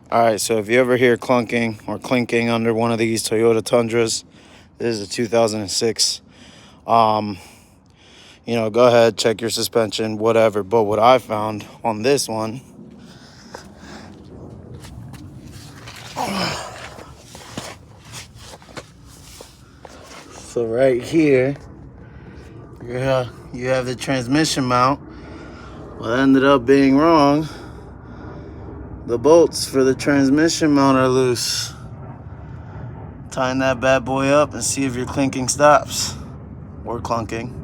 All right, so if you ever hear clunking or clinking under one of these Toyota Tundras, this is a 2006. Go ahead, check your suspension, whatever. But what I found on this one, so right here, you have the transmission mount. What ended up being wrong, the bolts for the transmission mount are loose. Tighten that bad boy up and see if your clinking stops, or clunking.